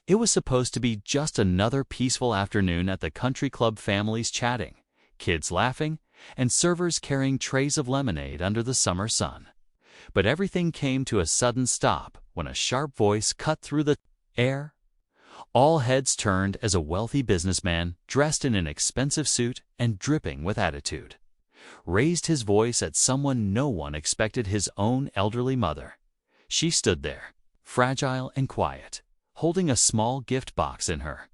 It was supposed to be just another peaceful afternoon at the country club, families chatting, kids laughing, and servers carrying trays of lemonade under the summer sun. But everything came to a sudden stop when a sharp voice cut through the air. All heads turned as a wealthy businessman, dressed in an expensive suit and dripping with attitude, raised his voice at someone no one expected, his own elderly mother. She stood there, fragile and quiet, holding a small gift box in her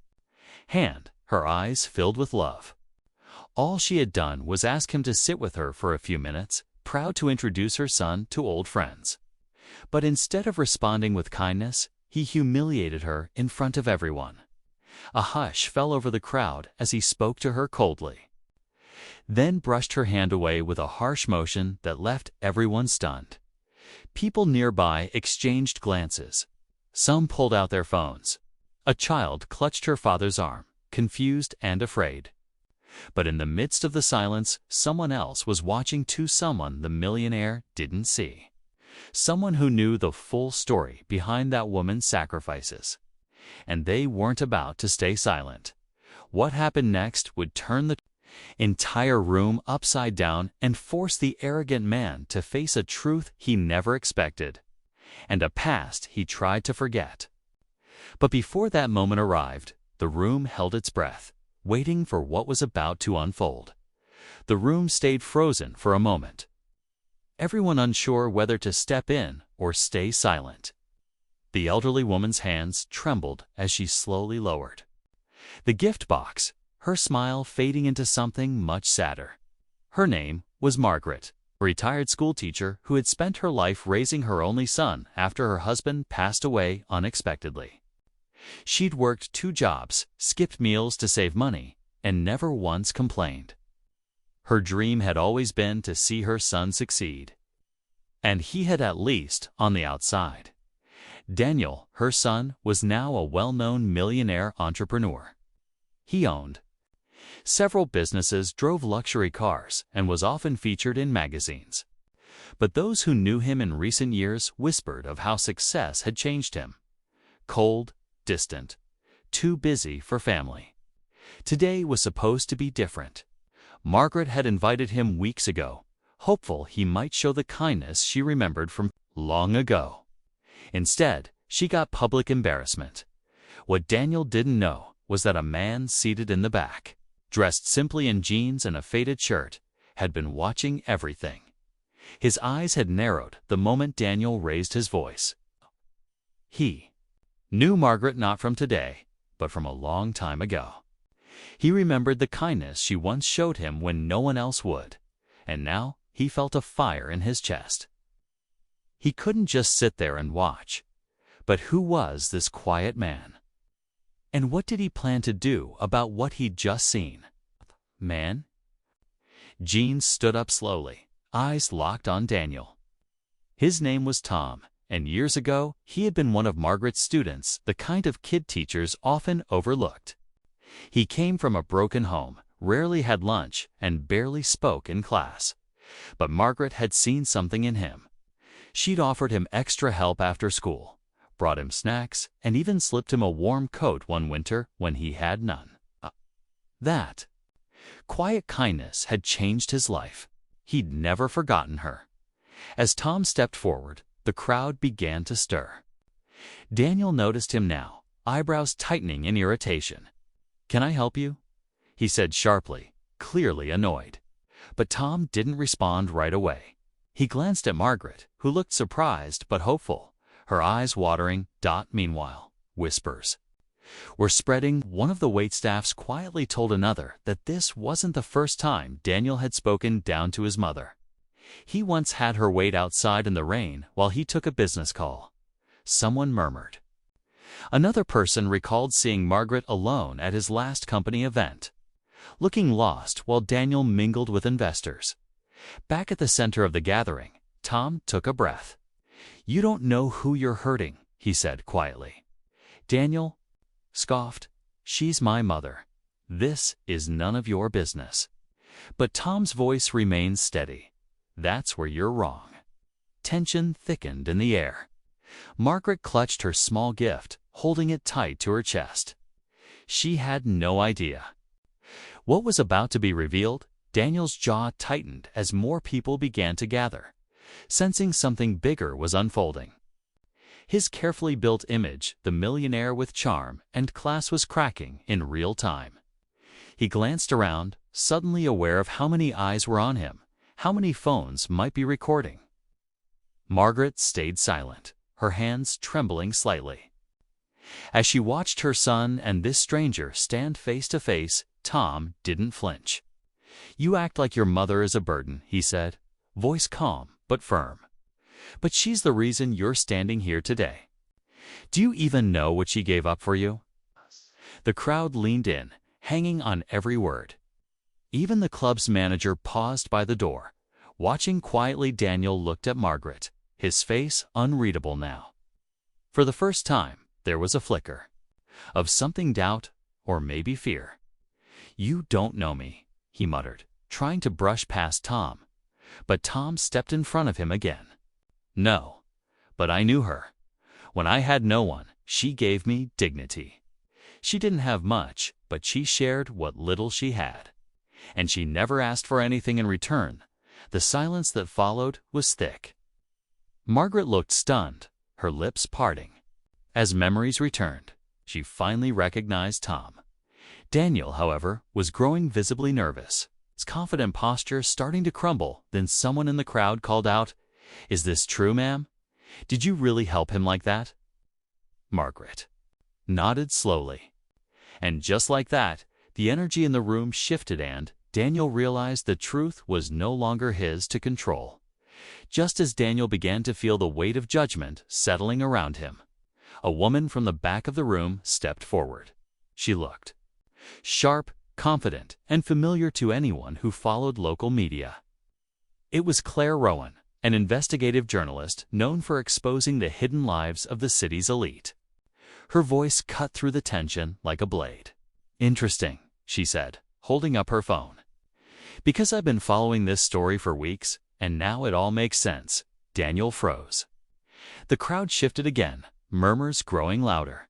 hand, her eyes filled with love. All she had done was ask him to sit with her for a few minutes, proud to introduce her son to old friends. But instead of responding with kindness, he humiliated her in front of everyone. A hush fell over the crowd as he spoke to her coldly, then brushed her hand away with a harsh motion that left everyone stunned. People nearby exchanged glances. Some pulled out their phones. A child clutched her father's arm, confused and afraid. But in the midst of the silence, someone else was watching too, someone the millionaire didn't see. Someone who knew the full story behind that woman's sacrifices. And they weren't about to stay silent. What happened next would turn the entire room upside down and force the arrogant man to face a truth he never expected, and a past he tried to forget. But before that moment arrived, the room held its breath, waiting for what was about to unfold. The room stayed frozen for a moment, everyone unsure whether to step in or stay silent. The elderly woman's hands trembled as she slowly lowered the gift box, her smile fading into something much sadder. Her name was Margaret, a retired schoolteacher who had spent her life raising her only son after her husband passed away unexpectedly. She'd worked 2 jobs, skipped meals to save money, and never once complained. Her dream had always been to see her son succeed. And he had, at least on the outside. Daniel, her son, was now a well-known millionaire entrepreneur. He owned several businesses, drove luxury cars, and was often featured in magazines. But those who knew him in recent years whispered of how success had changed him. Cold, distant, too busy for family. Today was supposed to be different. Margaret had invited him weeks ago, hopeful he might show the kindness she remembered from long ago. Instead, she got public embarrassment. What Daniel didn't know was that a man seated in the back, dressed simply in jeans and a faded shirt, had been watching everything. His eyes had narrowed the moment Daniel raised his voice. He knew Margaret not from today, but from a long time ago. He remembered the kindness she once showed him when no one else would, and now he felt a fire in his chest. He couldn't just sit there and watch. But who was this quiet man? And what did he plan to do about what he'd just seen? Man? Jean stood up slowly, eyes locked on Daniel. His name was Tom, and years ago he had been one of Margaret's students, the kind of kid teachers often overlooked. He came from a broken home, rarely had lunch, and barely spoke in class. But Margaret had seen something in him. She'd offered him extra help after school, brought him snacks, and even slipped him a warm coat one winter when he had none. That quiet kindness had changed his life. He'd never forgotten her. As Tom stepped forward, the crowd began to stir. Daniel noticed him now, eyebrows tightening in irritation. "Can I help you?" he said sharply, clearly annoyed. But Tom didn't respond right away. He glanced at Margaret, who looked surprised but hopeful, her eyes watering. Meanwhile, whispers were spreading. One of the waitstaffs quietly told another that this wasn't the first time Daniel had spoken down to his mother. He once had her wait outside in the rain while he took a business call. Someone murmured. Another person recalled seeing Margaret alone at his last company event, looking lost while Daniel mingled with investors. Back at the center of the gathering, Tom took a breath. "You don't know who you're hurting," he said quietly. Daniel scoffed. "She's my mother. This is none of your business." But Tom's voice remained steady. "That's where you're wrong." Tension thickened in the air. Margaret clutched her small gift, holding it tight to her chest. She had no idea. What was about to be revealed, Daniel's jaw tightened as more people began to gather, sensing something bigger was unfolding. His carefully built image, the millionaire with charm and class, was cracking in real time. He glanced around, suddenly aware of how many eyes were on him, how many phones might be recording. Margaret stayed silent, her hands trembling slightly. As she watched her son and this stranger stand face to face, Tom didn't flinch. "You act like your mother is a burden," he said, voice calm but firm. "But she's the reason you're standing here today. Do you even know what she gave up for you?" The crowd leaned in, hanging on every word. Even the club's manager paused by the door. Watching quietly, Daniel looked at Margaret, his face unreadable now. For the first time, there was a flicker of something, doubt or maybe fear. "You don't know me," he muttered, trying to brush past Tom. But Tom stepped in front of him again. "No, but I knew her. When I had no one, she gave me dignity. She didn't have much, but she shared what little she had. And she never asked for anything in return." The silence that followed was thick. Margaret looked stunned, her lips parting. As memories returned, she finally recognized Tom. Daniel, however, was growing visibly nervous, his confident posture starting to crumble. Then someone in the crowd called out, "Is this true, ma'am? Did you really help him like that?" Margaret nodded slowly. And just like that, the energy in the room shifted and Daniel realized the truth was no longer his to control. Just as Daniel began to feel the weight of judgment settling around him, a woman from the back of the room stepped forward. She looked sharp, confident, and familiar to anyone who followed local media. It was Claire Rowan, an investigative journalist known for exposing the hidden lives of the city's elite. Her voice cut through the tension like a blade. "Interesting," she said, holding up her phone. "Because I've been following this story for weeks, and now it all makes sense." Daniel froze. The crowd shifted again, murmurs growing louder.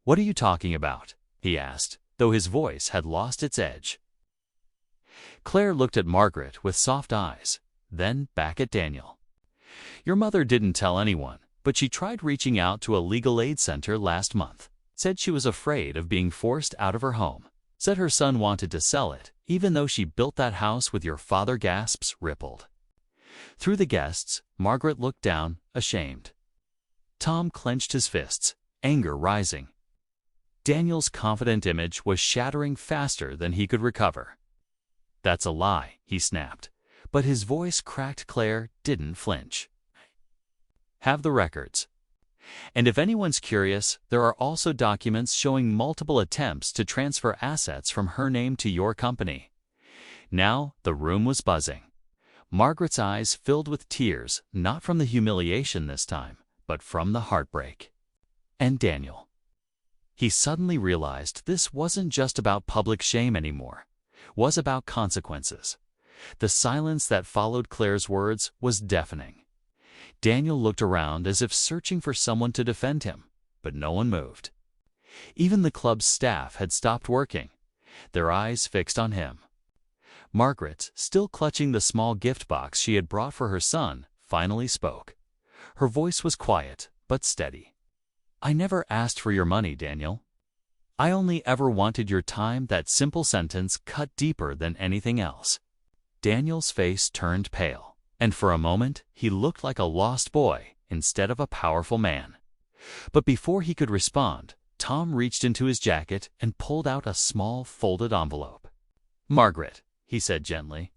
"What are you talking about?" he asked, though his voice had lost its edge. Claire looked at Margaret with soft eyes, then back at Daniel. "Your mother didn't tell anyone, but she tried reaching out to a legal aid center last month. Said she was afraid of being forced out of her home. Said her son wanted to sell it, even though she built that house with your father." Gasps rippled through the guests. Margaret looked down, ashamed. Tom clenched his fists, anger rising. Daniel's confident image was shattering faster than he could recover. "That's a lie," he snapped, but his voice cracked. Claire didn't flinch. "Have the records. And if anyone's curious, there are also documents showing multiple attempts to transfer assets from her name to your company." Now the room was buzzing. Margaret's eyes filled with tears, not from the humiliation this time, but from the heartbreak. And Daniel. He suddenly realized this wasn't just about public shame anymore. It was about consequences. The silence that followed Claire's words was deafening. Daniel looked around as if searching for someone to defend him, but no one moved. Even the club's staff had stopped working, their eyes fixed on him. Margaret, still clutching the small gift box she had brought for her son, finally spoke. Her voice was quiet, but steady. "I never asked for your money, Daniel. I only ever wanted your time." That simple sentence cut deeper than anything else. Daniel's face turned pale, and for a moment he looked like a lost boy instead of a powerful man. But before he could respond, Tom reached into his jacket and pulled out a small folded envelope. "Margaret," he said gently,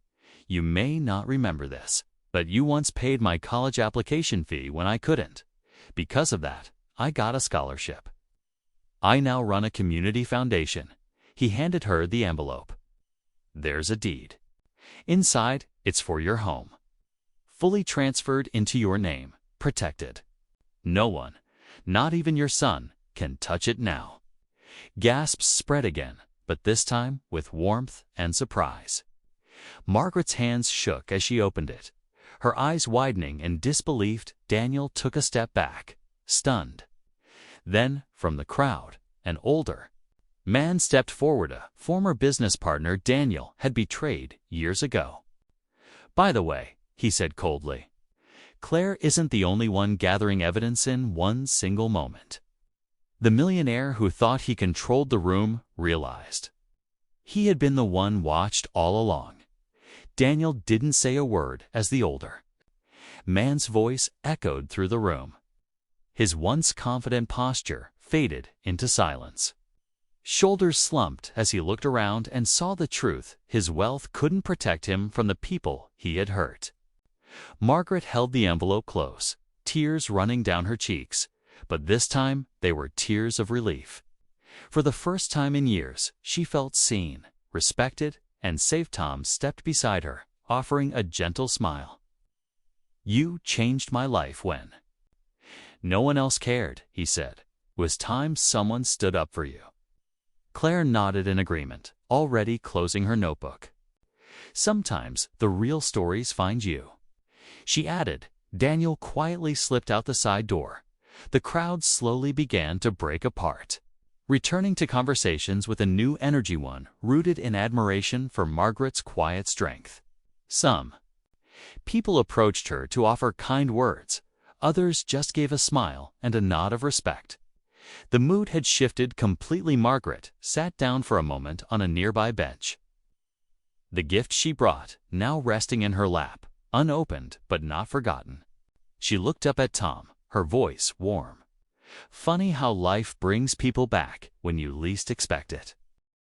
"you may not remember this, but you once paid my college application fee when I couldn't. Because of that, I got a scholarship. I now run a community foundation." He handed her the envelope. "There's a deed. Inside, it's for your home. Fully transferred into your name, protected. No one, not even your son, can touch it now." Gasps spread again, but this time with warmth and surprise. Margaret's hands shook as she opened it. Her eyes widening in disbelief, Daniel took a step back, stunned. Then, from the crowd, an older man stepped forward. A former business partner, Daniel, had betrayed years ago. "By the way," he said coldly, "Claire isn't the only one gathering evidence in one single moment." The millionaire who thought he controlled the room realized he had been the one watched all along. Daniel didn't say a word as the older man's voice echoed through the room. His once confident posture faded into silence. Shoulders slumped as he looked around and saw the truth. His wealth couldn't protect him from the people he had hurt. Margaret held the envelope close, tears running down her cheeks, but this time they were tears of relief. For the first time in years, she felt seen, respected, and safe. Tom stepped beside her, offering a gentle smile. "You changed my life when no one else cared," he said. "It was time someone stood up for you." Claire nodded in agreement, already closing her notebook. "Sometimes the real stories find you," she added. Daniel quietly slipped out the side door. The crowd slowly began to break apart, returning to conversations with a new energy, one rooted in admiration for Margaret's quiet strength. Some people approached her to offer kind words. Others just gave a smile and a nod of respect. The mood had shifted completely. Margaret sat down for a moment on a nearby bench, the gift she brought now resting in her lap, unopened but not forgotten. She looked up at Tom, her voice warm. "Funny how life brings people back when you least expect it."